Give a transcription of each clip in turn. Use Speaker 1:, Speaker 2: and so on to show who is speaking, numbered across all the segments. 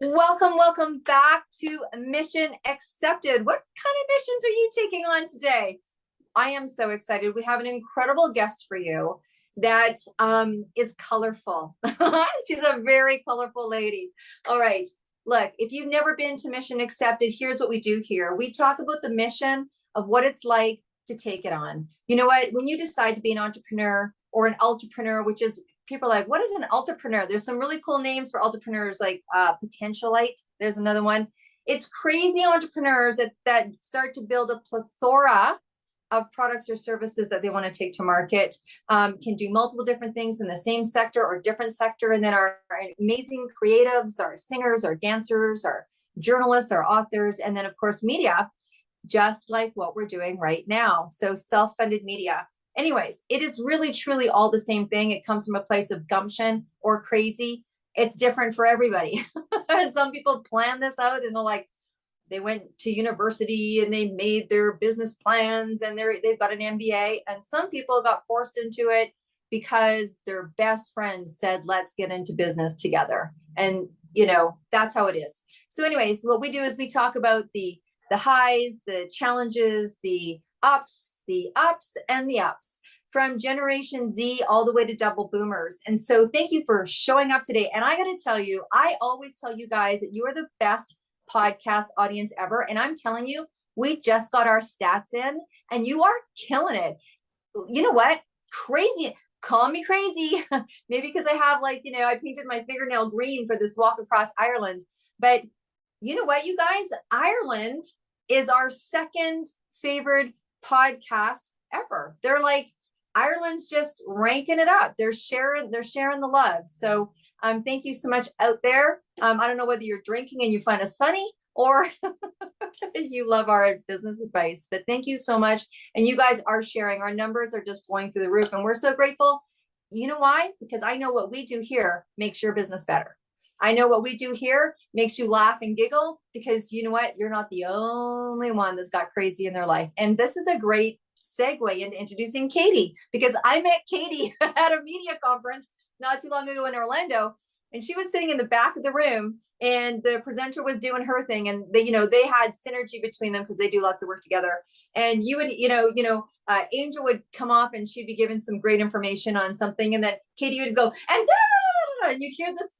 Speaker 1: Welcome back to Mission Accepted. What kind of missions are you taking on today? I am so excited. We have an incredible guest for you that is colorful. She's a very colorful lady. All right. Look, if you've never been to Mission Accepted, here's what we do here. We talk about the mission of what it's like to take it on. You know what? When you decide to be an entrepreneur or an entrepreneur, which is people are like, what is an entrepreneur? There's some really cool names for entrepreneurs, like potentialite. There's another one. It's crazy entrepreneurs that start to build a plethora of products or services that they want to take to market, can do multiple different things in the same sector or different sector. And then our amazing creatives, our singers, our dancers, our journalists, our authors, and then of course, media, just like what we're doing right now. So self-funded media. Anyways, it is really, truly all the same thing. It comes from a place of gumption or crazy. It's different for everybody. Some people plan this out and they're like, they went to university and they made their business plans and they've got an MBA. And some people got forced into it because their best friends said, let's get into business together. And, that's how it is. So anyways, what we do is we talk about the highs, the challenges, the ups, and the ups from Generation Z all the way to double boomers. And so thank you for showing up today. And I got to tell you, I always tell you guys that you are the best podcast audience ever. And I'm telling you, we just got our stats in and you are killing it. You know what? Crazy. Call me crazy. Maybe because I have I painted my fingernail green for this walk across Ireland. But you know what, you guys? Ireland is our second favorite podcast ever. They're like, Ireland's just ranking it up. They're sharing the love. So thank you so much out there. I don't know whether you're drinking and you find us funny or you love our business advice, but thank you so much. And you guys are sharing. Our numbers are just going through the roof and we're so grateful. You know why? Because I know what we do here makes your business better. I know what we do here makes you laugh and giggle because you know what? You're not the only one that's got crazy in their life. And this is a great segue into introducing Katie because I met Katie at a media conference not too long ago in Orlando. And she was sitting in the back of the room and the presenter was doing her thing. And they had synergy between them because they do lots of work together. And you would, Angel would come off and she'd be giving some great information on something. And then Katie would go, and you'd hear this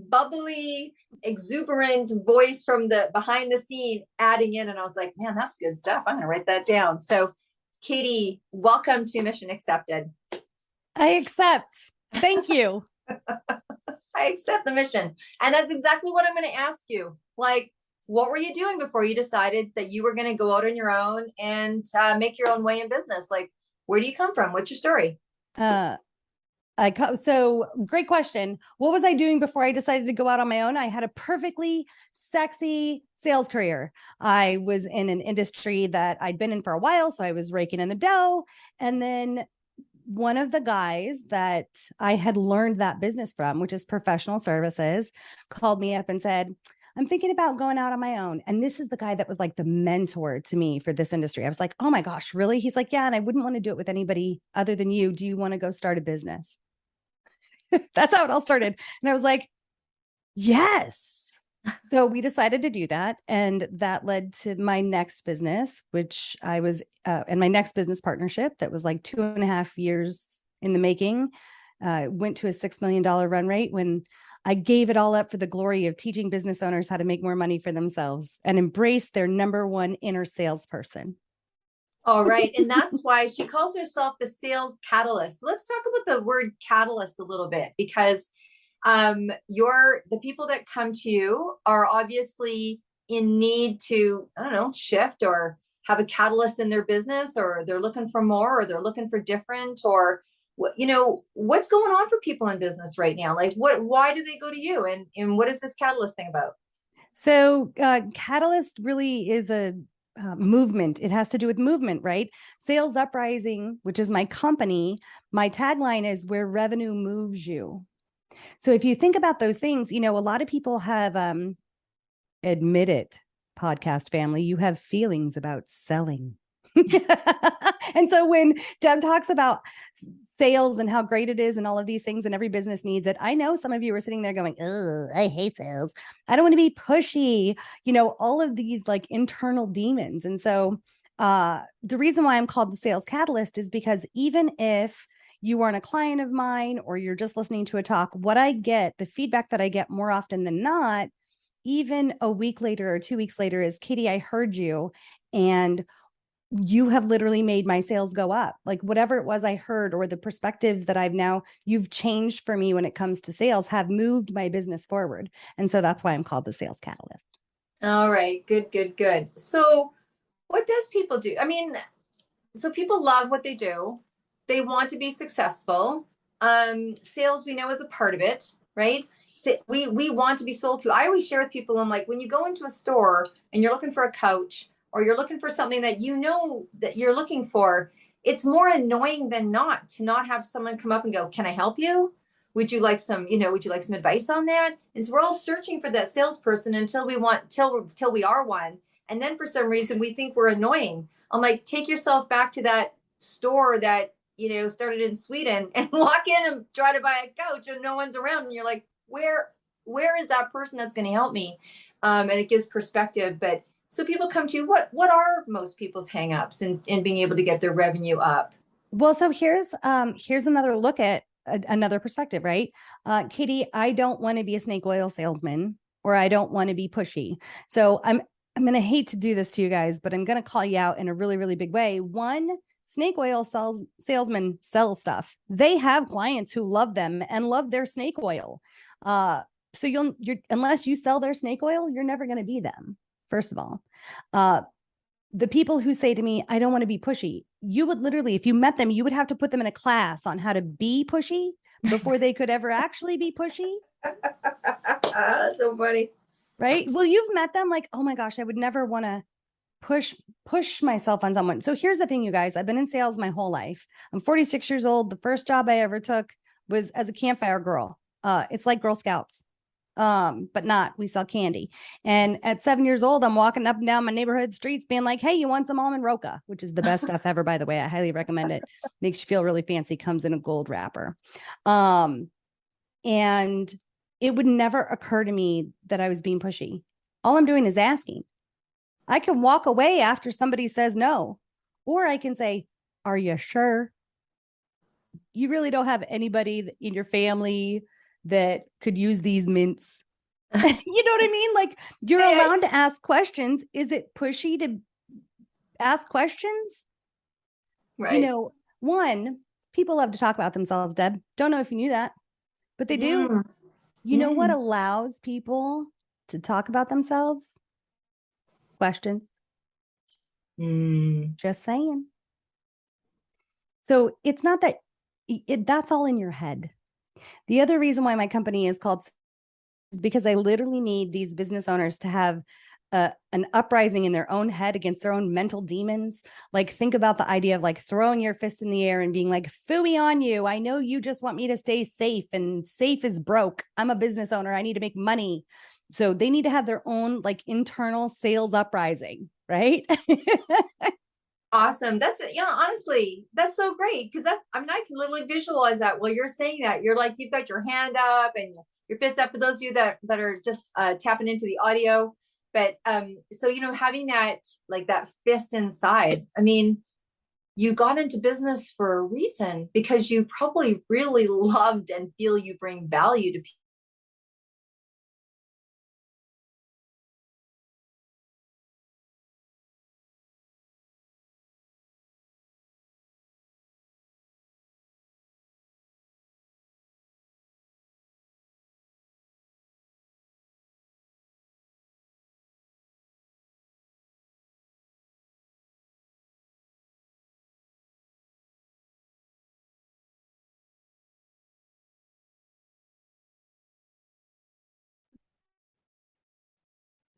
Speaker 1: bubbly, exuberant voice from the behind the scene adding in. And I was like, man, that's good stuff. I'm going to write that down. So Katie, welcome to Mission Accepted.
Speaker 2: I accept. Thank you.
Speaker 1: I accept the mission. And that's exactly what I'm going to ask you. What were you doing before you decided that you were going to go out on your own and make your own way in business? Where do you come from? What's your story?
Speaker 2: So great question. What was I doing before I decided to go out on my own? I had a perfectly sexy sales career. I was in an industry that I'd been in for a while. So I was raking in the dough. And then one of the guys that I had learned that business from, which is professional services, called me up and said, I'm thinking about going out on my own. And this is the guy that was like the mentor to me for this industry. I was like, oh my gosh, really? He's like, yeah. And I wouldn't want to do it with anybody other than you. Do you want to go start a business? That's how it all started. And I was like, yes. So we decided to do that. And that led to my next business, which I was in my next business partnership that was like 2.5 years in the making, went to a $6 million run rate when I gave it all up for the glory of teaching business owners how to make more money for themselves and embrace their number one inner salesperson.
Speaker 1: All right. And that's why she calls herself the sales catalyst. Let's talk about the word catalyst a little bit because the people that come to you are obviously in need to, shift or have a catalyst in their business, or they're looking for more, or they're looking for different, or what's going on for people in business right now? Why do they go to you? And what is this catalyst thing about?
Speaker 2: So catalyst really is a movement. It has to do with movement, right? Sales UpRising, which is my company, my tagline is where revenue moves you. So if you think about those things, a lot of people have admit it, podcast family, you have feelings about selling. And so when Deb talks about sales and how great it is and all of these things, and every business needs it. I know some of you are sitting there going, oh, I hate sales. I don't want to be pushy, all of these like internal demons. And so the reason why I'm called the sales catalyst is because even if you aren't a client of mine or you're just listening to a talk, what I get, the feedback that I get more often than not, even a week later or 2 weeks later, is, Katie, I heard you and you have literally made my sales go up. Like whatever it was I heard, or the perspectives that you've changed for me when it comes to sales, have moved my business forward. And so that's why I'm called the sales catalyst.
Speaker 1: All right. Good, good, good. So what does people do? I mean, so people love what they do. They want to be successful. Sales, we know, is a part of it, right? So we want to be sold to. I always share with people, I'm like, when you go into a store and you're looking for a couch, or you're looking for something that you know that you're looking for, it's more annoying than not to not have someone come up and go, can I help you? Would you like some advice on that? And so we're all searching for that salesperson until we are one. And then for some reason we think we're annoying. I'm like, take yourself back to that store that, started in Sweden, and walk in and try to buy a couch and no one's around. And you're like, where is that person that's going to help me? And it gives perspective. But so people come to you, what are most people's hangups in being able to get their revenue up?
Speaker 2: Well, so here's another look at another perspective, right? Katie, I don't want to be a snake oil salesman, or I don't want to be pushy. So I'm going to hate to do this to you guys, but I'm going to call you out in a really, really big way. One, snake oil salesmen sell stuff. They have clients who love them and love their snake oil. So you're unless you sell their snake oil, you're never going to be them. First of all, the people who say to me, I don't want to be pushy, you would literally, if you met them, you would have to put them in a class on how to be pushy before they could ever actually be pushy.
Speaker 1: That's so funny.
Speaker 2: Right? Well, you've met them like, oh my gosh, I would never want to push myself on someone. So here's the thing, you guys, I've been in sales my whole life. I'm 46 years old. The first job I ever took was as a campfire girl. It's like Girl Scouts. But not, we sell candy. And at 7 years old, I'm walking up and down my neighborhood streets being like, hey, you want some almond roca, which is the best stuff ever, by the way. I highly recommend it. Makes you feel really fancy, comes in a gold wrapper. And it would never occur to me that I was being pushy. All I'm doing is asking. I can walk away after somebody says no, or I can say, are you sure? You really don't have anybody in your family that could use these mints? You know what I mean? Like, you're allowed to ask questions. Is it pushy to ask questions?
Speaker 1: Right.
Speaker 2: One, people love to talk about themselves, Deb. Don't know if you knew that, but they do. You know what allows people to talk about themselves? Questions. Just saying. So it's not that that's all in your head. The other reason why my company is called is because I literally need these business owners to have an uprising in their own head against their own mental demons. Like, think about the idea of like throwing your fist in the air and being like, phooey on you. I know you just want me to stay safe, and safe is broke. I'm a business owner. I need to make money. So they need to have their own like internal sales uprising, right?
Speaker 1: Awesome. That's, honestly, that's so great. Cause I can literally visualize that while you're saying that. You're like, you've got your hand up and your fist up, for those of you that are just tapping into the audio. But so, having that, like that fist inside, I mean, you got into business for a reason, because you probably really loved and feel you bring value to people.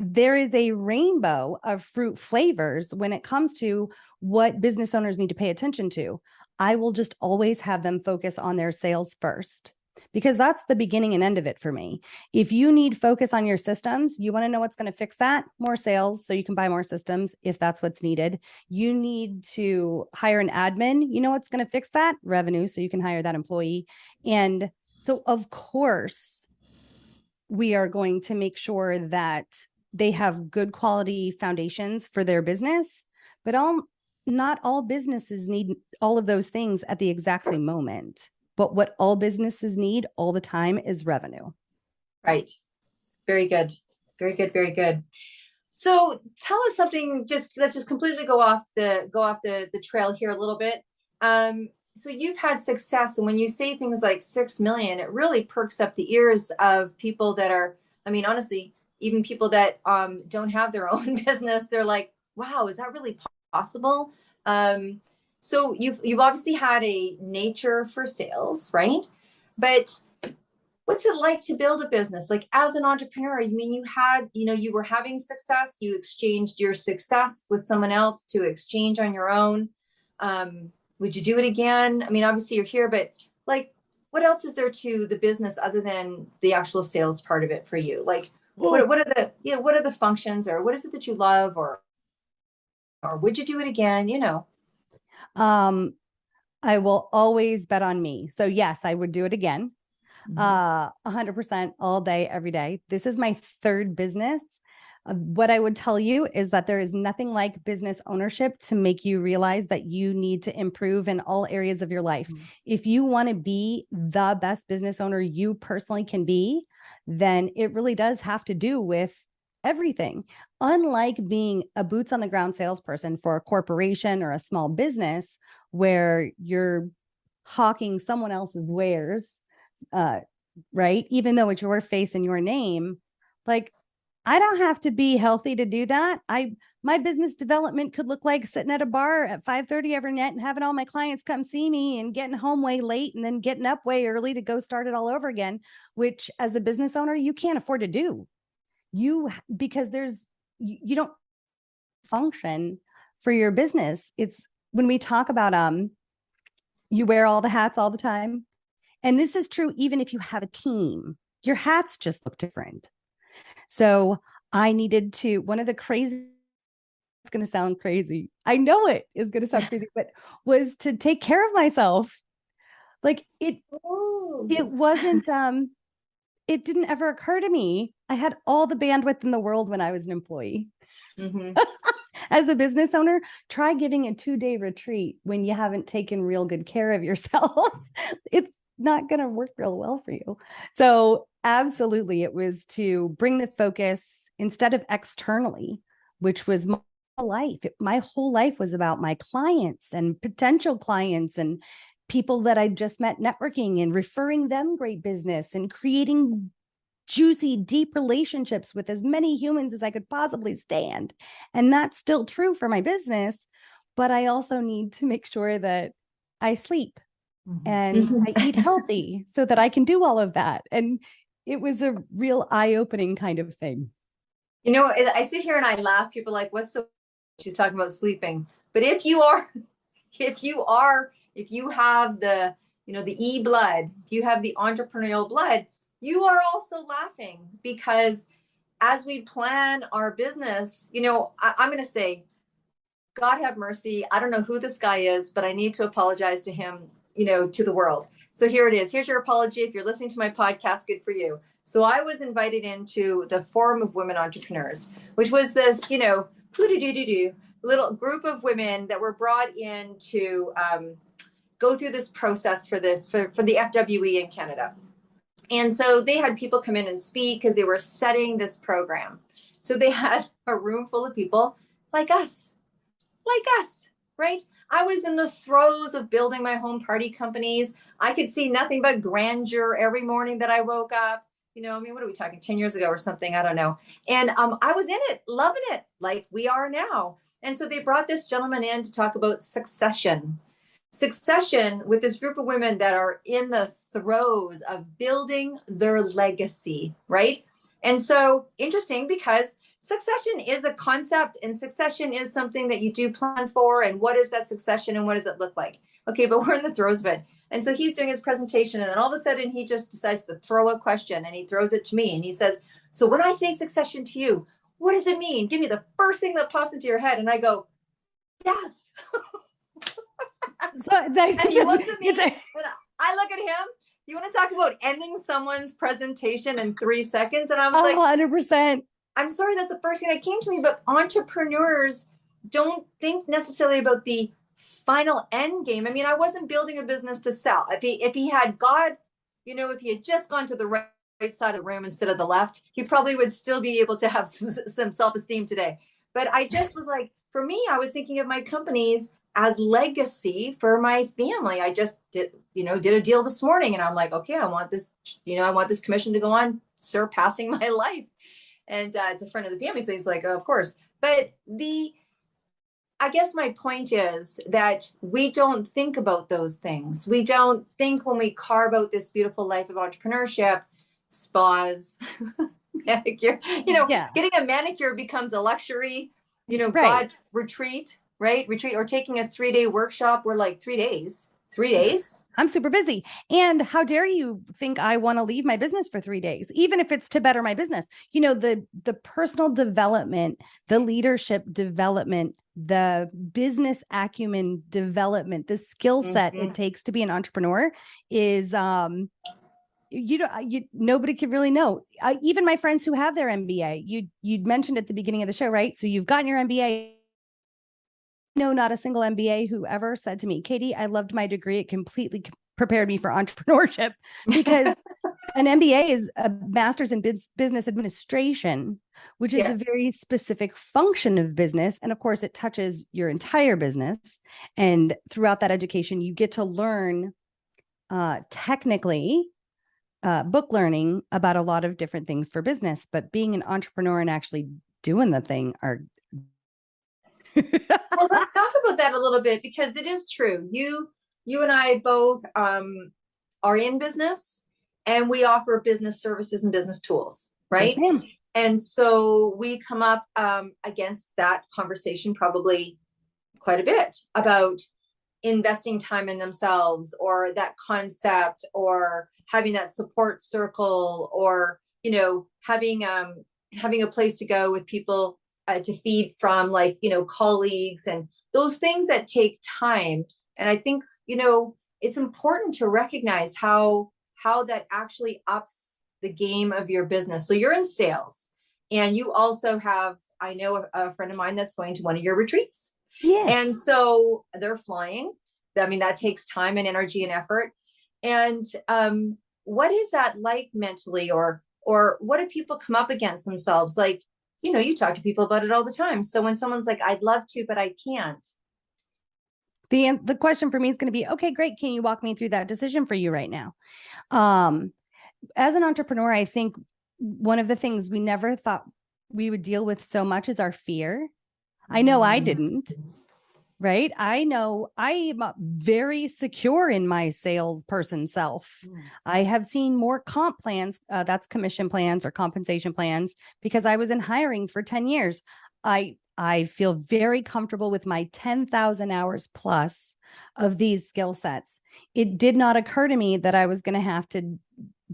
Speaker 2: There is a rainbow of fruit flavors when it comes to what business owners need to pay attention to. I will just always have them focus on their sales first. because that's the beginning and end of it for me. If you need focus on your systems, you want to know what's going to fix that? More sales, so you can buy more systems if that's what's needed. You need to hire an admin. You know what's going to fix that? Revenue, so you can hire that employee. And so, of course, we are going to make sure that they have good quality foundations for their business, but not all businesses need all of those things at the exact same moment. But what all businesses need all the time is revenue.
Speaker 1: Right. Very good. Very good. Very good. So tell us something, let's just completely go off the trail here a little bit. So you've had success, and when you say things like 6 million, it really perks up the ears of people that are, I mean, honestly, even people that don't have their own business, they're like, wow, is that really possible? So you've obviously had a nature for sales, right? But what's it like to build a business? Like, as an entrepreneur, you mean you were having success, you exchanged your success with someone else to exchange on your own. Would you do it again? I mean, obviously you're here, but like, what else is there to the business other than the actual sales part of it for you? Like, what are the functions, or what is it that you love, or would you do it again?
Speaker 2: I will always bet on me. So yes, I would do it again. 100% all day, every day. This is my third business. What I would tell you is that there is nothing like business ownership to make you realize that you need to improve in all areas of your life. If you want to be the best business owner you personally can be, then it really does have to do with everything. Unlike being a boots on the ground salesperson for a corporation or a small business where you're hawking someone else's wares, right? Even though it's your face and your name, like, I don't have to be healthy to do that. My business development could look like sitting at a bar at 5:30 every night and having all my clients come see me and getting home way late and then getting up way early to go start it all over again, which as a business owner, you can't afford to do. Because you don't function for your business. It's when we talk about, you wear all the hats all the time. And this is true even if you have a team, your hats just look different. So I needed to, one of the crazy, it's going to sound crazy, I know it is going to sound crazy, but was to take care of myself. Like it wasn't, it didn't ever occur to me. I had all the bandwidth in the world when I was an employee. As a business owner, try giving a 2-day retreat when you haven't taken real good care of yourself. It's not going to work real well for you. So absolutely, it was to bring the focus instead of externally, which was my life. My whole life was about my clients and potential clients and people that I just met networking and referring them great business and creating juicy, deep relationships with as many humans as I could possibly stand. And that's still true for my business, but I also need to make sure that I sleep and I eat healthy so that I can do all of that. And it was a real eye-opening kind of thing.
Speaker 1: I sit here and I laugh. People are like, she's talking about sleeping. But if you have the E blood, if you have the entrepreneurial blood, you are also laughing, because as we plan our business, I'm going to say, God have mercy. I don't know who this guy is, but I need to apologize to him, to the world. So here it is. Here's your apology. If you're listening to my podcast, good for you. So I was invited into the Forum of Women Entrepreneurs, which was this, little group of women that were brought in to go through this process for the FWE in Canada. And so they had people come in and speak because they were setting this program. So they had a room full of people like us, right? I was in the throes of building my home party companies. I could see nothing but grandeur every morning that I woke up. What are we talking, 10 years ago or something? I don't know. And I was in it, loving it, like we are now. And so they brought this gentleman in to talk about succession with this group of women that are in the throes of building their legacy, right? And so interesting, because succession is a concept and succession is something that you do plan for. And what is that succession and what does it look like? Okay, but we're in the throes of it. And so he's doing his presentation, and then all of a sudden he just decides to throw a question, and he throws it to me, and he says, so when I say succession to you, what does it mean? Give me the first thing that pops into your head. And I go, death. And he looks at me, and I look at him. You want to talk about ending someone's presentation in 3 seconds? And I was like,
Speaker 2: 100%.
Speaker 1: I'm sorry, that's the first thing that came to me. But entrepreneurs don't think necessarily about the final end game. I mean, I wasn't building a business to sell. If he had God, if he had just gone to the right side of the room instead of the left, he probably would still be able to have some self-esteem today. But I just was like, for me, I was thinking of my companies as legacy for my family. I just did a deal this morning, and I'm like, okay, I want this commission to go on surpassing my life. And it's a friend of the family. So he's like, oh, of course. But I guess my point is that we don't think about those things. We don't think when we carve out this beautiful life of entrepreneurship, spas, manicure, getting a manicure becomes a luxury,
Speaker 2: Right.
Speaker 1: God, retreat, right? Retreat, or taking a 3-day workshop. We're like 3 days.
Speaker 2: I'm super busy. And how dare you think I want to leave my business for 3 days, even if it's to better my business? The personal development, the leadership development, the business acumen development, the skill set it takes to be an entrepreneur is, nobody can really know. Even my friends who have their MBA, you'd mentioned at the beginning of the show, right? So you've gotten your MBA. No, not a single MBA who ever said to me, Katie, I loved my degree. It completely prepared me for entrepreneurship, because an MBA is a master's in business administration, which is a very specific function of business. And of course, it touches your entire business. And throughout that education, you get to learn technically book learning about a lot of different things for business. But being an entrepreneur and actually doing the thing are
Speaker 1: well, let's talk about that a little bit, because it is true. You and I both are in business, and we offer business services and business tools, right?
Speaker 2: Yes,
Speaker 1: and so we come up against that conversation probably quite a bit about investing time in themselves, or that concept, or having that support circle, or having a place to go with people to feed from, like, colleagues, and those things that take time. And I think, it's important to recognize how that actually ups the game of your business. So you're in sales, and you also have, I know a friend of mine that's going to one of your retreats.
Speaker 2: Yeah.
Speaker 1: And so they're flying. I mean, that takes time and energy and effort. And what is that like mentally, or what do people come up against themselves? Like, you talk to people about it all the time. So when someone's like, I'd love to, but I can't.
Speaker 2: The question for me is going to be, okay, great. Can you walk me through that decision for you right now? As an entrepreneur, I think one of the things we never thought we would deal with so much is our fear. I know I didn't, right? I know I am very secure in my salesperson self. I have seen more comp plans, that's commission plans or compensation plans, because I was in hiring for 10 years. I feel very comfortable with my 10,000 hours plus of these skill sets. It did not occur to me that I was going to have to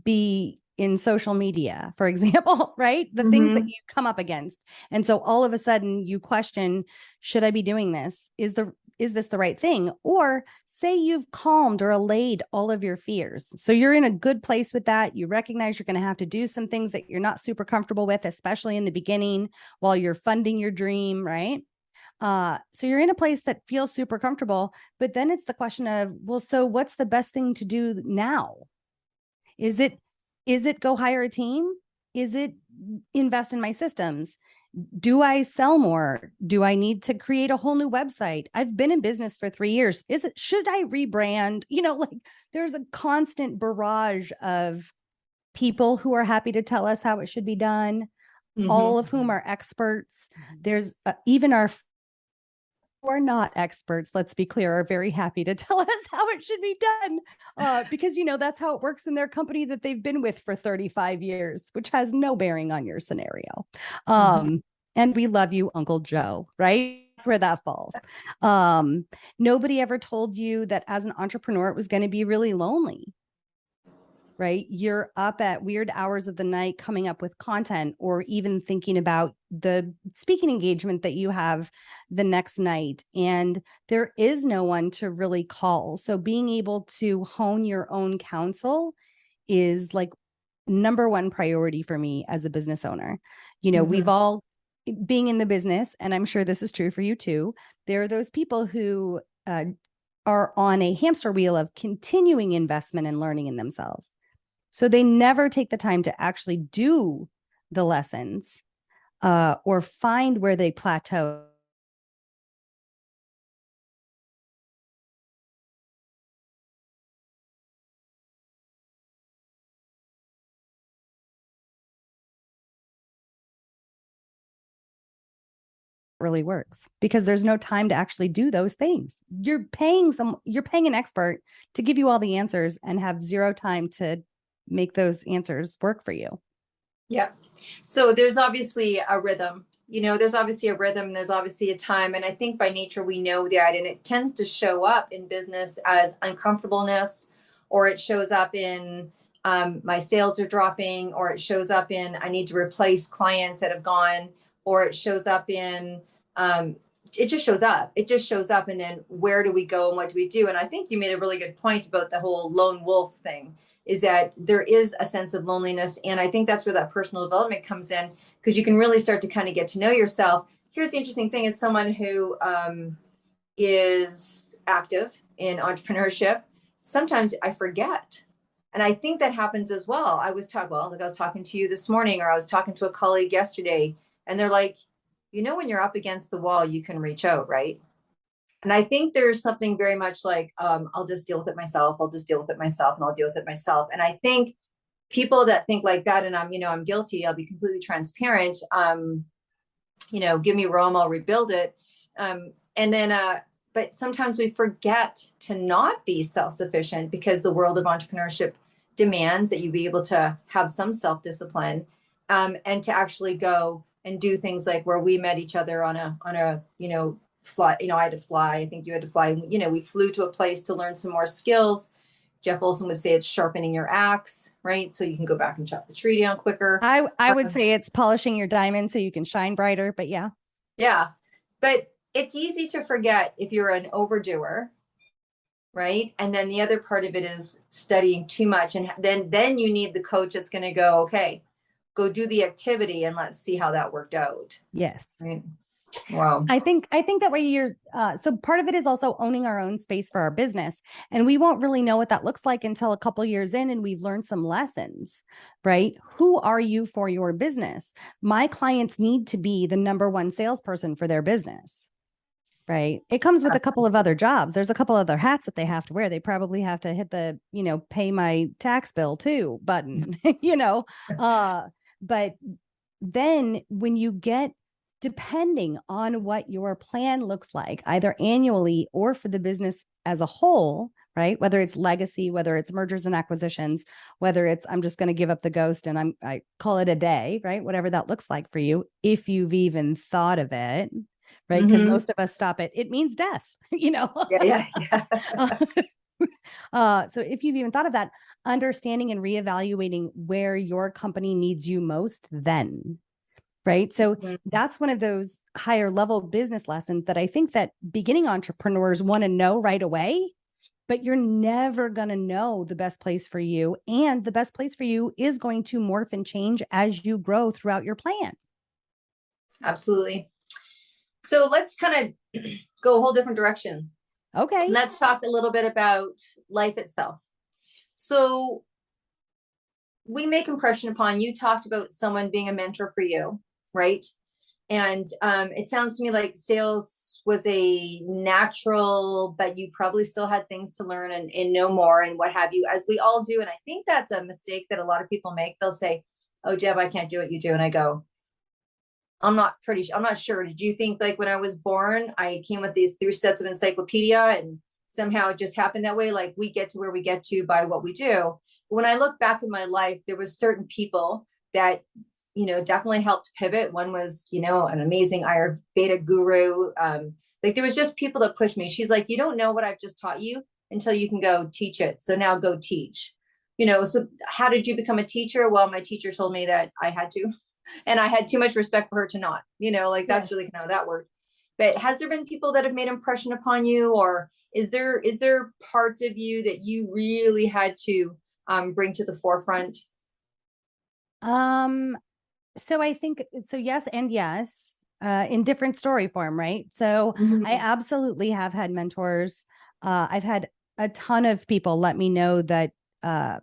Speaker 2: be in social media, for example, right? The things that you come up against. And so all of a sudden you question, should I be doing this? Is this the right thing? Or say you've calmed or allayed all of your fears. So you're in a good place with that. You recognize you're going to have to do some things that you're not super comfortable with, especially in the beginning while you're funding your dream, right? So you're in a place that feels super comfortable, but then it's the question of, well, so what's the best thing to do now? Is it go hire a team? Is it invest in my systems? Do I sell more? Do I need to create a whole new website? I've been in business for 3 years. Should I rebrand? There's a constant barrage of people who are happy to tell us how it should be done, all of whom are experts. There's even our who are not experts, let's be clear, are very happy to tell us how it should be done, because, that's how it works in their company that they've been with for 35 years, which has no bearing on your scenario. And we love you, Uncle Joe, right? where that falls. Nobody ever told you that as an entrepreneur, it was going to be really lonely, right? You're up at weird hours of the night coming up with content, or even thinking about the speaking engagement that you have the next night. And there is no one to really call. So being able to hone your own counsel is like number one priority for me as a business owner. You know, we've all, being in the business, and I'm sure this is true for you too, there are those people who are on a hamster wheel of continuing investment and learning in themselves. So they never take the time to actually do the lessons or find where they plateau. Really works, because there's no time to actually do those things. You're paying an expert to give you all the answers and have zero time to make those answers work for you.
Speaker 1: Yeah. So there's obviously a rhythm, there's obviously a rhythm, there's obviously a time. And I think by nature, we know that, and it tends to show up in business as uncomfortableness, or it shows up in my sales are dropping, or it shows up in I need to replace clients that have gone, or it shows up in it just shows up. It just shows up. And then where do we go and what do we do? And I think you made a really good point about the whole lone wolf thing, is that there is a sense of loneliness. And I think that's where that personal development comes in, because you can really start to kind of get to know yourself. Here's the interesting thing: is someone who is active in entrepreneurship, sometimes I forget. And I think that happens as well. I was talking to you this morning, or I was talking to a colleague yesterday, and they're like, when you're up against the wall, you can reach out, right? And I think there's something very much like, I'll just deal with it myself. I'll just deal with it myself, and I'll deal with it myself. And I think people that think like that, and I'm guilty, I'll be completely transparent. Give me Rome, I'll rebuild it. But sometimes we forget to not be self-sufficient, because the world of entrepreneurship demands that you be able to have some self-discipline, and to actually go and do things like where we met each other on a fly. I had to fly. I think you had to fly. We flew to a place to learn some more skills. Jeff Olson would say it's sharpening your axe, right? So you can go back and chop the tree down quicker.
Speaker 2: I would say it's polishing your diamond so you can shine brighter, but yeah.
Speaker 1: Yeah. But it's easy to forget if you're an overdoer, right? And then the other part of it is studying too much. And then you need the coach that's going to go, okay, go do the activity and let's see how that worked out.
Speaker 2: Yes.
Speaker 1: Right. Wow.
Speaker 2: I think that way you're, so part of it is also owning our own space for our business. And we won't really know what that looks like until a couple years in and we've learned some lessons, right? Who are you for your business? My clients need to be the number one salesperson for their business, right? It comes with a couple of other jobs. There's a couple other hats that they have to wear. They probably have to hit the, pay my tax bill too button, but then when you get, depending on what your plan looks like, either annually or for the business as a whole, right? Whether it's legacy, whether it's mergers and acquisitions, whether it's, I'm just going to give up the ghost and I call it a day, right? Whatever that looks like for you, if you've even thought of it, right? Because most of us stop it means death,
Speaker 1: Yeah.
Speaker 2: So if you've even thought of that, understanding and reevaluating where your company needs you most then, right? So that's one of those higher level business lessons that I think that beginning entrepreneurs want to know right away, but you're never going to know the best place for you. And the best place for you is going to morph and change as you grow throughout your plan.
Speaker 1: Absolutely. So let's kind of go a whole different direction.
Speaker 2: Okay.
Speaker 1: Let's talk a little bit about life itself. So we make impression upon, you talked about someone being a mentor for you, right? And it sounds to me like sales was a natural, but you probably still had things to learn and know more and what have you, as we all do. And I think that's a mistake that a lot of people make. They'll say, oh, Deb, I can't do what you do. And I go, I'm not sure. Did you think like when I was born, I came with these 3 sets of encyclopedia and somehow it just happened that way? Like we get to where we get to by what we do. When I look back in my life, there were certain people that definitely helped pivot. One was, an amazing Ayurveda guru. Like there was just people that pushed me. She's like, you don't know what I've just taught you until you can go teach it. So now go teach. So how did you become a teacher? Well, my teacher told me that I had to, and I had too much respect for her to not, like that's
Speaker 2: Yes.
Speaker 1: really kind of how that worked. But has there been people that have made impression upon you, or is there parts of you that you really had to bring to the forefront?
Speaker 2: Um, so I think so, yes, and yes, in different story form, right? So I
Speaker 1: Mhm.
Speaker 2: absolutely have had mentors. I've had a ton of people let me know that uh,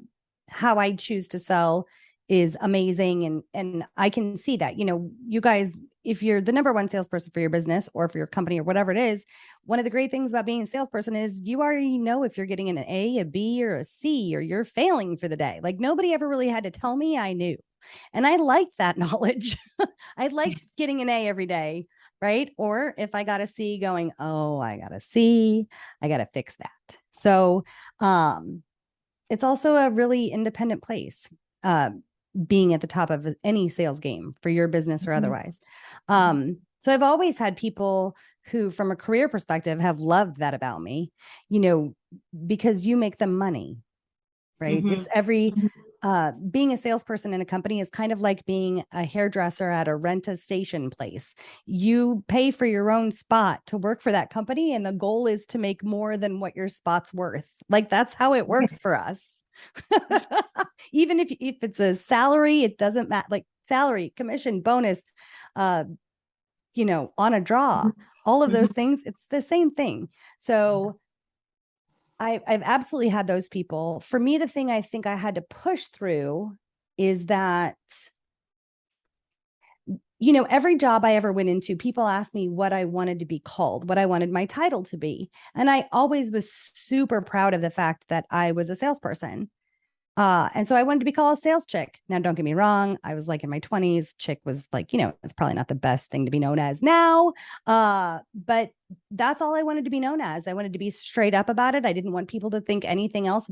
Speaker 2: how I choose to sell is amazing, and I can see that. You guys, if you're the number one salesperson for your business or for your company or whatever it is, one of the great things about being a salesperson is you already know if you're getting an A, a B, or a C, or you're failing for the day. Like nobody ever really had to tell me. I knew. And I liked that knowledge. I liked getting an A every day, right? Or if I got a C, going, oh, I got a C, I got to fix that. So it's also a really independent place, uh, being at the top of any sales game for your business or
Speaker 1: Mhm.
Speaker 2: otherwise. So I've always had people who, from a career perspective, have loved that about me, you know, because you make them money, right?
Speaker 1: Mhm.
Speaker 2: It's every being a salesperson in a company is kind of like being a hairdresser at a rent a station place. You pay for your own spot to work for that company, and the goal is to make more than what your spot's worth. Like that's how it works for us. Even if it's a salary, it doesn't matter. Like salary, commission, bonus, uh, on a draw, all of those
Speaker 1: Mhm.
Speaker 2: things, it's the same thing. So I've absolutely had those people. For me, the thing I think I had to push through is that, every job I ever went into, people asked me what I wanted to be called, what I wanted my title to be. And I always was super proud of the fact that I was a salesperson. And so I wanted to be called a sales chick. Now, don't get me wrong. I was like in my 20s. Chick was like, it's probably not the best thing to be known as now. But that's all I wanted to be known as. I wanted to be straight up about it. I didn't want people to think anything else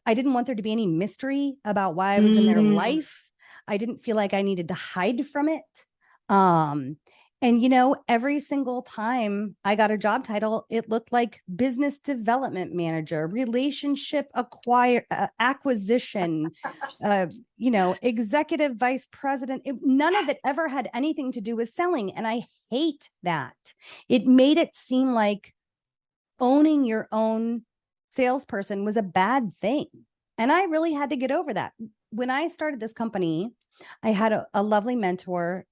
Speaker 2: I didn't want there to be any mystery about why I was in their
Speaker 1: Mm.
Speaker 2: life. I didn't feel like I needed to hide from it. Um, and every single time I got a job title, it looked like business development manager, acquisition, executive vice president. None of it ever had anything to do with selling. And I hate that. It made it seem like owning your own salesperson was a bad thing. And I really had to get over that. When I started this company, I had a lovely mentor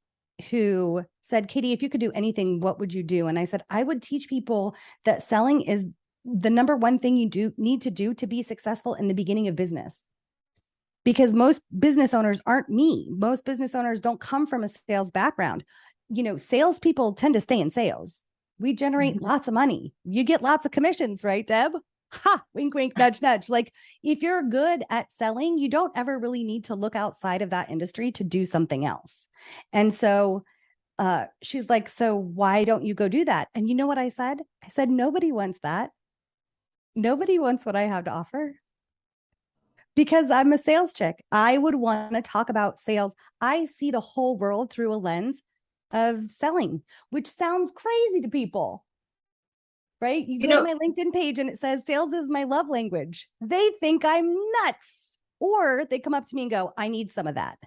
Speaker 2: who said, Katie, if you could do anything, what would you do? And I said, I would teach people that selling is the number one thing you need to do to be successful in the beginning of business. Because most business owners aren't me. Most business owners don't come from a sales background. Salespeople tend to stay in sales. We generate lots of money. You get lots of commissions, right, Deb? Ha, wink, wink, nudge, nudge. Like if you're good at selling, you don't ever really need to look outside of that industry to do something else. And so she's like, so why don't you go do that? And you know what I said? I said, nobody wants that. Nobody wants what I have to offer because I'm a sales chick. I would want to talk about sales. I see the whole world through a lens of selling, which sounds crazy to people, right? You
Speaker 1: You
Speaker 2: go to
Speaker 1: know,
Speaker 2: my LinkedIn page and it says sales is my love language. They think I'm nuts. Or they come up to me and go, I need some of that.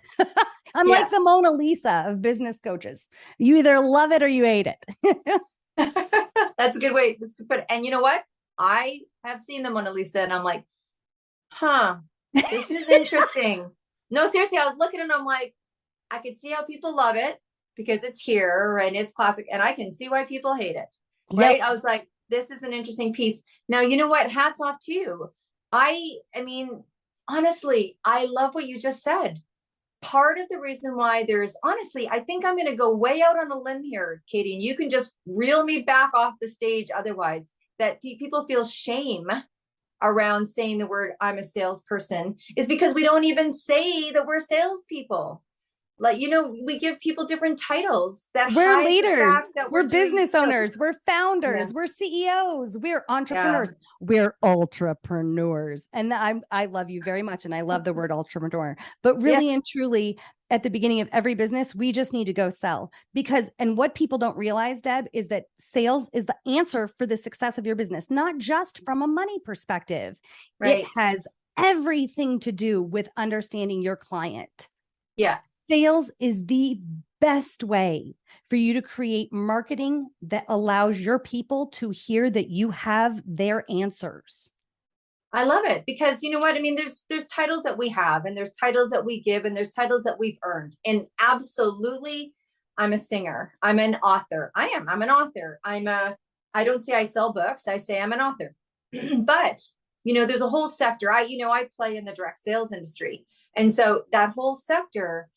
Speaker 2: I'm
Speaker 1: yeah.
Speaker 2: like the Mona Lisa of business coaches. You either love it or you hate it.
Speaker 1: That's a good way. That's good. And you know what? I have seen the Mona Lisa and I'm like, huh, this is interesting. No, seriously, I was looking and I'm like, I could see how people love it because it's here and it's classic. And I can see why people hate it.
Speaker 2: Yep.
Speaker 1: Right. I was like, this is an interesting piece. Now, you know what? Hats off to you. I mean, honestly, I love what you just said. Part of the reason why there's honestly, I think I'm going to go way out on a limb here, Katie, and you can just reel me back off the stage otherwise, that people feel shame around saying the word I'm a salesperson is because we don't even say that we're salespeople. Like, we give people different titles that
Speaker 2: We're
Speaker 1: hide the
Speaker 2: leaders.
Speaker 1: fact that
Speaker 2: We're
Speaker 1: we're doing
Speaker 2: business
Speaker 1: sales.
Speaker 2: owners. We're founders.
Speaker 1: Yes.
Speaker 2: We're CEOs. We're
Speaker 1: Yeah.
Speaker 2: entrepreneurs. We're ultrapreneurs. And I love you very much. And I love the word entrepreneur. But really
Speaker 1: Yes.
Speaker 2: and truly, at the beginning of every business, we just need to go sell because, and what people don't realize, Deb, is that sales is the answer for the success of your business, not just from a money perspective.
Speaker 1: Right.
Speaker 2: It has everything to do with understanding your client.
Speaker 1: Yeah.
Speaker 2: Sales is the best way for you to create marketing that allows your people to hear that you have their answers.
Speaker 1: I love it because you know what? I mean, there's titles that we have and there's titles that we give and there's titles that we've earned. And absolutely, I'm a singer. I'm an author. I'm an author. I don't say I sell books. I say I'm an author. But, you know, there's a whole sector. I play in the direct sales industry. And so that whole sector,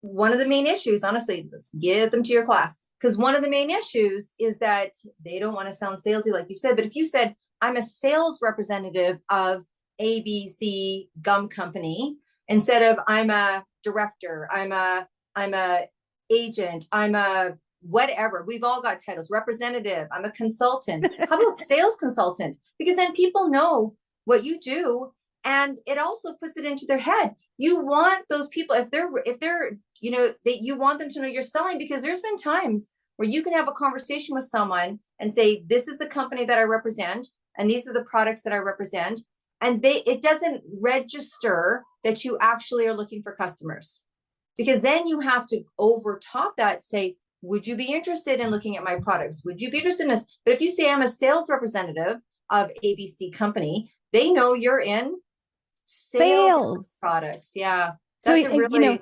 Speaker 1: one of the main issues, honestly, let's get them to your class. Because one of the main issues is that they don't want to sound salesy, like you said. But if you said, I'm a sales representative of ABC gum company, instead of I'm a director, I'm a agent, I'm a whatever. We've all got titles. Representative, I'm a consultant. How about sales consultant? Because then people know what you do. And it also puts it into their head. You want those people, if they're, you know, that you want them to know you're selling, because there's been times where you can have a conversation with someone and say, this is the company that I represent, and these are the products that I represent. And it doesn't register that you actually are looking for customers, because then you have to over top that, say, would you be interested in looking at my products? Would you be interested in this? But if you say I'm a sales representative of ABC company, they know you're in sales products. Yeah.
Speaker 2: So,
Speaker 1: That's a really,
Speaker 2: you know,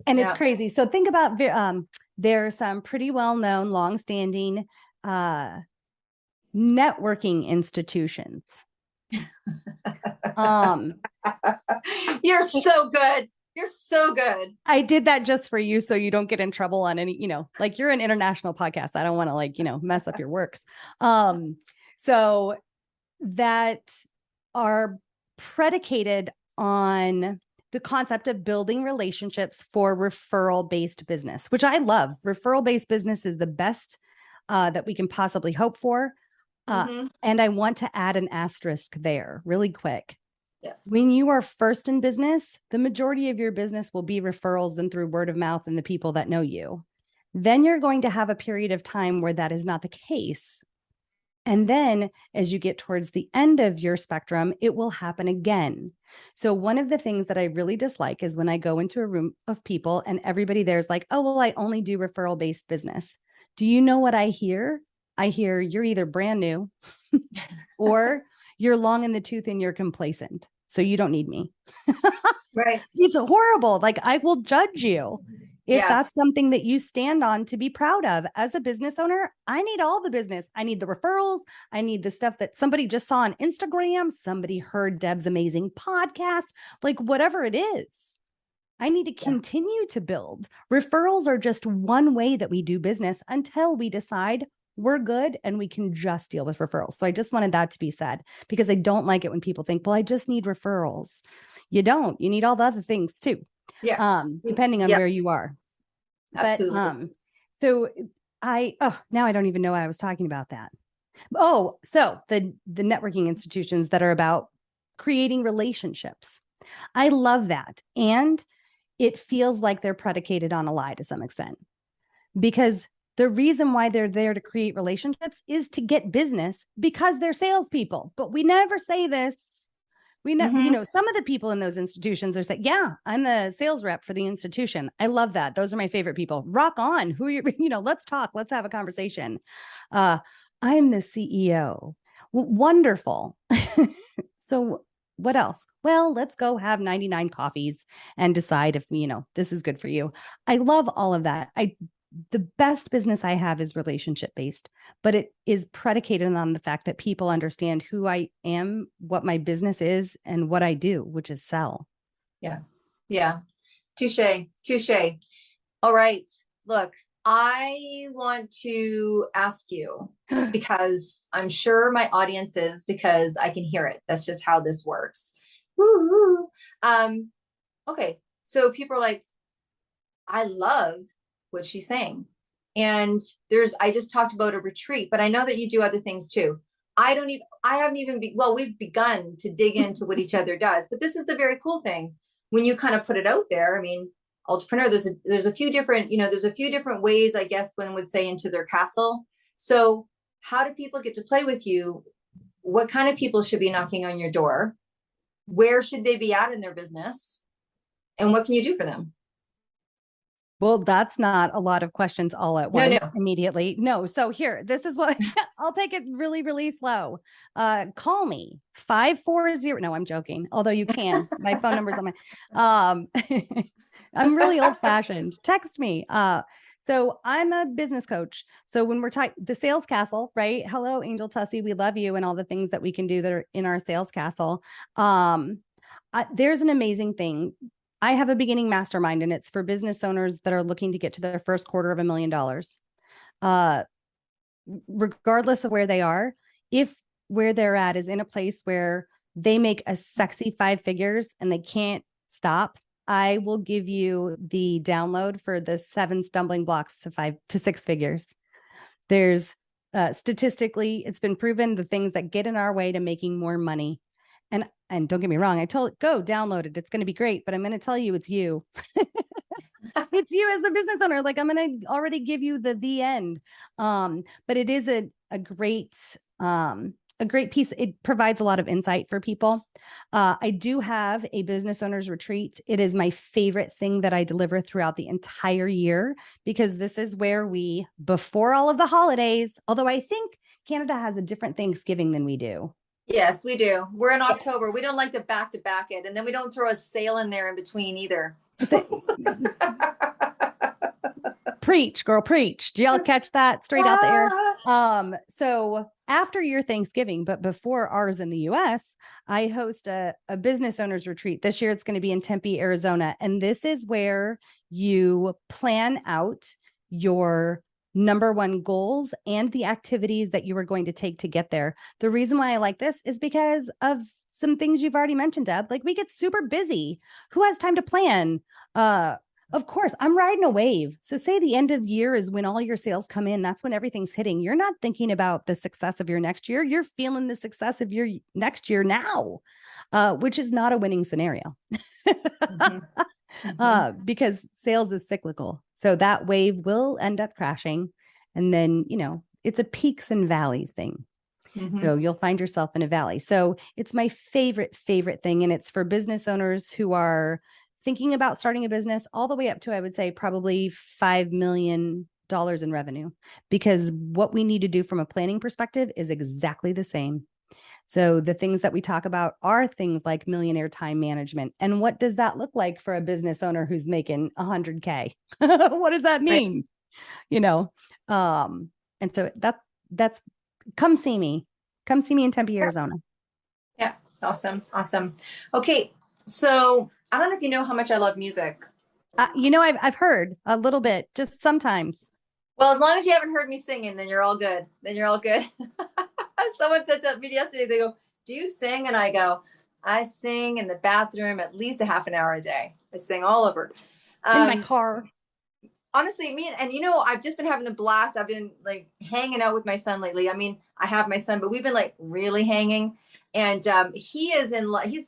Speaker 2: and
Speaker 1: yeah.
Speaker 2: it's crazy. So think about, there are some pretty well-known, long-standing networking institutions.
Speaker 1: You're so good. You're so good.
Speaker 2: I did that just for you, so you don't get in trouble on any, you know, like you're an international podcast. I don't want to, like, you know, mess up your works. So that are predicated on the concept of building relationships for referral-based business, which I love. Referral-based business is the best that we can possibly hope for. And I want to add an asterisk there really quick.
Speaker 1: Yeah.
Speaker 2: When you are first in business, the majority of your business will be referrals and through word of mouth and the people that know you. Then you're going to have a period of time where that is not the case. And then as you get towards the end of your spectrum, it will happen again. So one of the things that I really dislike is when I go into a room of people and everybody there's like, oh, well, I only do referral-based business. Do you know what I hear? I hear you're either brand new or you're long in the tooth and you're complacent. So you don't need me.
Speaker 1: Right.
Speaker 2: It's horrible. Like, I will judge you. If that's something that you stand on to be proud of as a business owner, I need all the business. I need the referrals. I need the stuff that somebody just saw on Instagram. Somebody heard Deb's amazing podcast, like whatever it is. I need to continue to build. Referrals are just one way that we do business until we decide we're good and we can just deal with referrals. So I just wanted that to be said, because I don't like it when people think, well, I just need referrals. You don't. You need all the other things too.
Speaker 1: Yeah.
Speaker 2: Depending on where you are.
Speaker 1: Absolutely.
Speaker 2: But now I don't even know why I was talking about that. Oh, so the networking institutions that are about creating relationships. I love that. And it feels like they're predicated on a lie to some extent, because the reason why they're there to create relationships is to get business, because they're salespeople. But we never say this. We know, you know, some of the people in those institutions are saying, yeah, I'm the sales rep for the institution. I love that. Those are my favorite people. Rock on. Who are you? You know, let's talk. Let's have a conversation. I'm the CEO. Wonderful. So what else? Well, let's go have 99 coffees and decide if, you know, this is good for you. I love all of that. The best business I have is relationship based, but it is predicated on the fact that people understand who I am, what my business is, and what I do, which is sell.
Speaker 1: Yeah. Yeah. Touche. All right. Look, I want to ask you, because I'm sure my audience is, because I can hear it. That's just how this works. Woo-hoo. Okay. So people are like, I love what she's saying. And I just talked about a retreat, but I know that you do other things too. We've begun to dig into what each other does, but this is the very cool thing. When you kind of put it out there, I mean, entrepreneur. There's a few different, there's a few different ways, I guess one would say, into their castle. So how do people get to play with you? What kind of people should be knocking on your door? Where should they be at in their business? And what can you do for them?
Speaker 2: Well, that's not a lot of questions all at
Speaker 1: No,
Speaker 2: once
Speaker 1: no.
Speaker 2: immediately. No. So here, this is what I'll take it really, really slow. Call me 540. No, I'm joking. Although you can, my phone number's on my, I'm really old fashioned. Text me. So I'm a business coach. So when we're talking the sales castle, right? Hello, Angel Tussie. We love you and all the things that we can do that are in our sales castle. There's an amazing thing. I have a beginning mastermind, and it's for business owners that are looking to get to their first $250,000. Regardless of where they are, if where they're at is in a place where they make a sexy 5 figures and they can't stop, I will give you the download for the 7 stumbling blocks to 5 to 6 figures. There's statistically, it's been proven the things that get in our way to making more money. And don't get me wrong, I told go download it. It's going to be great, but I'm going to tell you it's you. It's you as the business owner. Like I'm going to already give you the end. But it is a great piece. It provides a lot of insight for people. I do have a business owners retreat. It is my favorite thing that I deliver throughout the entire year, because this is where we, before all of the holidays, although I think Canada has a different Thanksgiving than we do.
Speaker 1: Yes, we do. We're in October. We don't like to back it. And then we don't throw a sale in there in between either.
Speaker 2: Preach, girl, preach. Did y'all catch that straight out the air? So after your Thanksgiving, but before ours in the US, I host a business owners retreat. This year it's going to be in Tempe, Arizona. And this is where you plan out your number one goals and the activities that you are going to take to get there. The reason why I like this is because of some things you've already mentioned, Deb. Like we get super busy. Who has time to plan? Of course, I'm riding a wave. So say the end of the year is when all your sales come in. That's when everything's hitting. You're not thinking about the success of your next year. You're feeling the success of your next year now, which is not a winning scenario. Mm-hmm. Because sales is cyclical. So that wave will end up crashing. And then, it's a peaks and valleys thing. Mm-hmm. So you'll find yourself in a valley. So it's my favorite thing. And it's for business owners who are thinking about starting a business all the way up to, I would say, probably $5 million in revenue, because what we need to do from a planning perspective is exactly the same. So the things that we talk about are things like millionaire time management. And what does that look like for a business owner who's making 100K? What does that mean? Right. And so that's come see me in Tempe, Arizona.
Speaker 1: Yeah. Awesome. Okay. So I don't know if you know how much I love music.
Speaker 2: I've heard a little bit, just sometimes.
Speaker 1: Well, as long as you haven't heard me singing, then you're all good. Someone said that to me yesterday. They go, "Do you sing?" And I go, "I sing in the bathroom at least a half an hour a day. I sing all over."
Speaker 2: In my car.
Speaker 1: Honestly, and I've just been having the blast. I've been like hanging out with my son lately. I mean, I have my son, but we've been like really hanging. And he's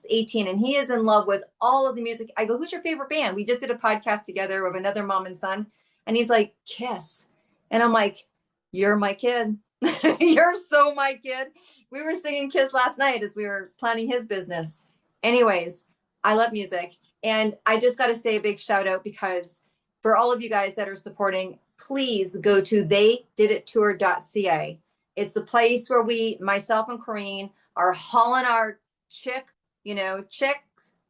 Speaker 1: 18 and he is in love with all of the music. I go, "Who's your favorite band?" We just did a podcast together of another mom and son. And he's like, "Kiss." And I'm like, "You're my kid." You're so my kid. We were singing Kiss last night as we were planning his business. Anyways, I love music. And I just got to say a big shout out, because for all of you guys that are supporting, please go to theydidittour.ca. It's the place where myself and Corrine are hauling our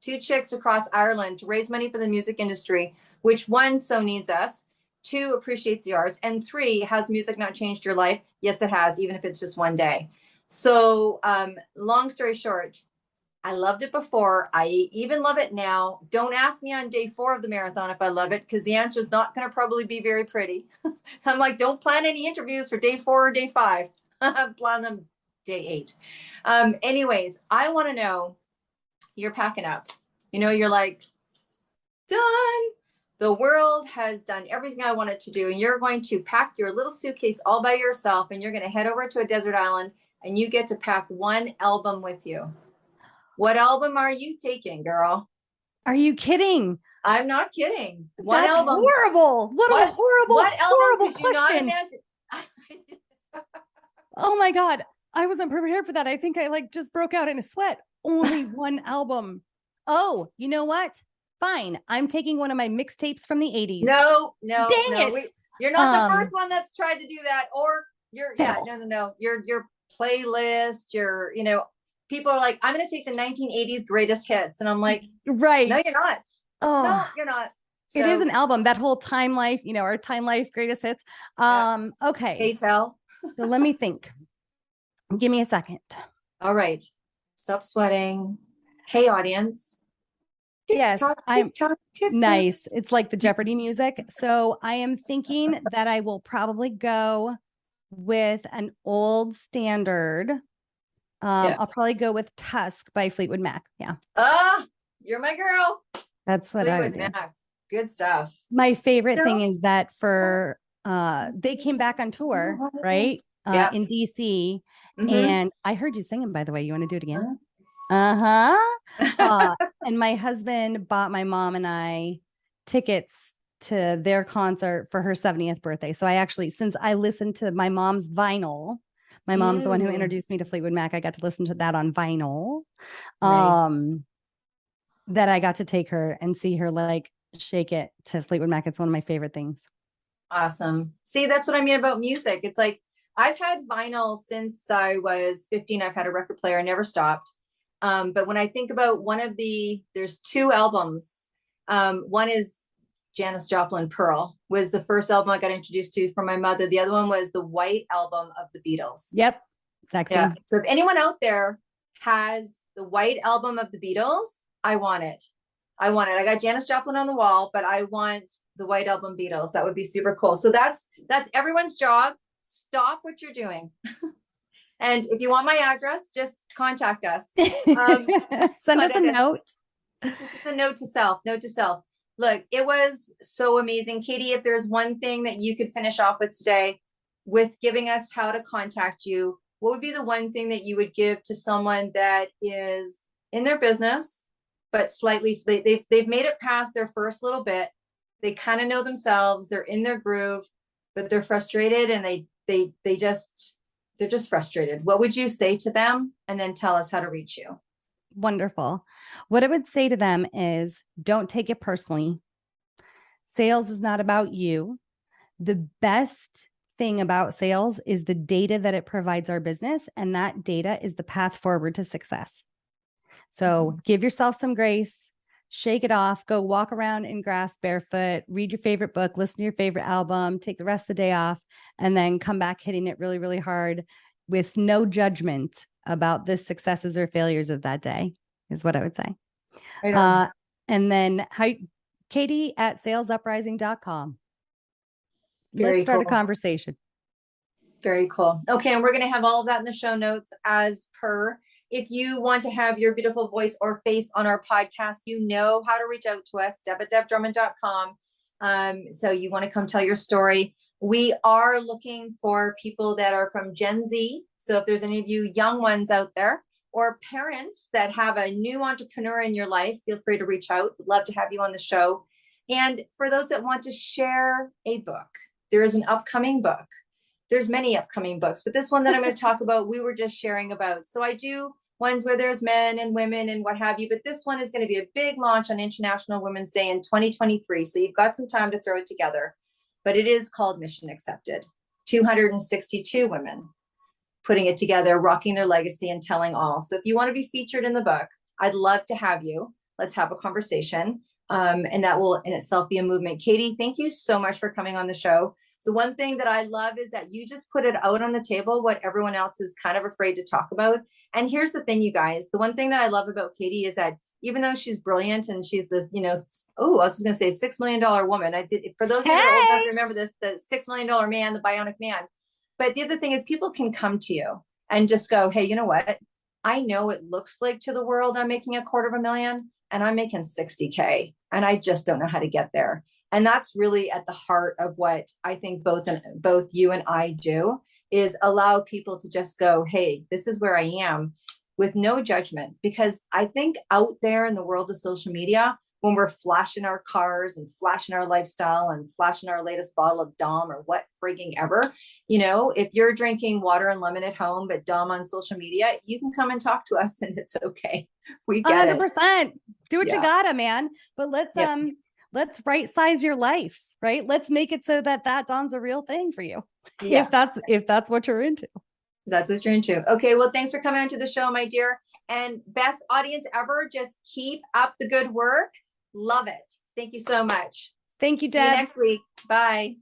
Speaker 1: two chicks across Ireland to raise money for the music industry, which 1, so needs us, 2, appreciates the arts, and 3, has music not changed your life? Yes, it has, even if it's just one day. So long story short, I loved it before. I even love it now. Don't ask me on day 4 of the marathon if I love it, because the answer is not going to probably be very pretty. I'm like, don't plan any interviews for day 4 or day 5. Plan them day 8. Anyways, I want to know, you're packing up. You're like, done. The world has done everything I wanted to do, and you're going to pack your little suitcase all by yourself, and you're going to head over to a desert island, and you get to pack one album with you. What album are you taking, girl?
Speaker 2: Are you kidding?
Speaker 1: I'm not kidding. One
Speaker 2: That's
Speaker 1: album.
Speaker 2: horrible. What a horrible,
Speaker 1: what album
Speaker 2: horrible
Speaker 1: could you not
Speaker 2: question.
Speaker 1: imagine?
Speaker 2: Oh my God. I wasn't prepared for that. I think I like just broke out in a sweat. Only one album. Oh, you know what? Fine. I'm taking one of my mixtapes from the 80s.
Speaker 1: No,
Speaker 2: Dang it.
Speaker 1: You're not the first one that's tried to do that. Or no. Your playlist, people are like, I'm going to take the 1980s greatest hits. And I'm like,
Speaker 2: right.
Speaker 1: No, you're not.
Speaker 2: Oh,
Speaker 1: no, you're not.
Speaker 2: So, it is an album, that whole Time Life, our Time Life greatest hits. Okay.
Speaker 1: Hey, tell.
Speaker 2: So let me think. Give me a second.
Speaker 1: All right. Stop sweating. Hey, audience.
Speaker 2: Yes, I'm nice. It's like the Jeopardy music. So I am thinking that I will probably go with an old standard. I'll probably go with Tusk by Fleetwood Mac. Yeah.
Speaker 1: You're my girl.
Speaker 2: That's what
Speaker 1: Fleetwood Mac. Good stuff.
Speaker 2: My favorite thing is that they came back on tour, right? In DC. Mm-hmm. And I heard you singing, by the way. You want to do it again? And my husband bought my mom and I tickets to their concert for her 70th birthday. So since I listened to my mom's vinyl, my mom's the one who introduced me to Fleetwood Mac. I got to listen to that on vinyl. Nice. That I got to take her and see her like shake it to Fleetwood Mac. It's one of my favorite things.
Speaker 1: Awesome. See, that's what I mean about music. It's like, I've had vinyl since I was 15. I've had a record player. I never stopped. But when I think about there's two albums. One is Janis Joplin, Pearl, was the first album I got introduced to from my mother. The other one was the White Album of the Beatles.
Speaker 2: Yep. Sexy. Yeah.
Speaker 1: So if anyone out there has the White Album of the Beatles, I want it. I got Janis Joplin on the wall, but I want the White Album Beatles. That would be super cool. So that's everyone's job. Stop what you're doing. And if you want my address, just contact us.
Speaker 2: Send us a note.
Speaker 1: This is the note to self. Look, it was so amazing. Katie, if there's one thing that you could finish off with today with giving us how to contact you, what would be the one thing that you would give to someone that is in their business, but slightly, they've made it past their first little bit. They kind of know themselves. They're in their groove, but they're frustrated and they're just frustrated. What would you say to them? And then tell us how to reach you.
Speaker 2: Wonderful. What I would say to them is don't take it personally. Sales is not about you. The best thing about sales is the data that it provides our business. And that data is the path forward to success. So give yourself some grace, shake it off, go walk around in grass barefoot, read your favorite book, listen to your favorite album, take the rest of the day off, and then come back hitting it really, really hard with no judgment about the successes or failures of that day is what I would say. And then Katie at salesuprising.com. Let's start a conversation.
Speaker 1: Very cool. Okay. And we're going to have all of that in the show notes as per. If you want to have your beautiful voice or face on our podcast, you know how to reach out to us, deb@debdrummond.com. So you want to come tell your story. We are looking for people that are from Gen Z. So if there's any of you young ones out there or parents that have a new entrepreneur in your life, feel free to reach out. We'd love to have you on the show. And for those that want to share a book, there is an upcoming book. There's many upcoming books, but this one that I'm going to talk about, we were just sharing about. So I do ones where there's men and women and what have you, but this one is going to be a big launch on International Women's Day in 2023. So you've got some time to throw it together, but it is called Mission Accepted. 262 women putting it together, rocking their legacy and telling all. So if you want to be featured in the book, I'd love to have you. Let's have a conversation. And that will in itself be a movement. Katie, thank you so much for coming on the show. The one thing that I love is that you just put it out on the table, what everyone else is kind of afraid to talk about. And here's the thing, you guys, the one thing that I love about Katie is that even though she's brilliant and she's this, I was just going to say $6 million woman. For those of you that are old enough to remember this, the $6 million man, the bionic man. But the other thing is people can come to you and just go, hey, you know what? I know it looks like to the world I'm making $250,000 and I'm making 60K and I just don't know how to get there. And that's really at the heart of what I think both you and I do is allow people to just go, hey, this is where I am with no judgment. Because I think out there in the world of social media, when we're flashing our cars and flashing our lifestyle and flashing our latest bottle of Dom or what frigging ever. If you're drinking water and lemon at home, but Dom on social media, you can come and talk to us and it's okay. We get it.
Speaker 2: 100%. Do what you
Speaker 1: Yeah.
Speaker 2: gotta, man. But let's right size your life, right? Let's make it so that Dom's a real thing for you.
Speaker 1: Yeah.
Speaker 2: If that's what you're into.
Speaker 1: That's what you're into. Okay. Well, thanks for coming on to the show, my dear. And best audience ever. Just keep up the good work. Love it. Thank you so much.
Speaker 2: Thank you,
Speaker 1: See you
Speaker 2: Deb.
Speaker 1: next week. Bye.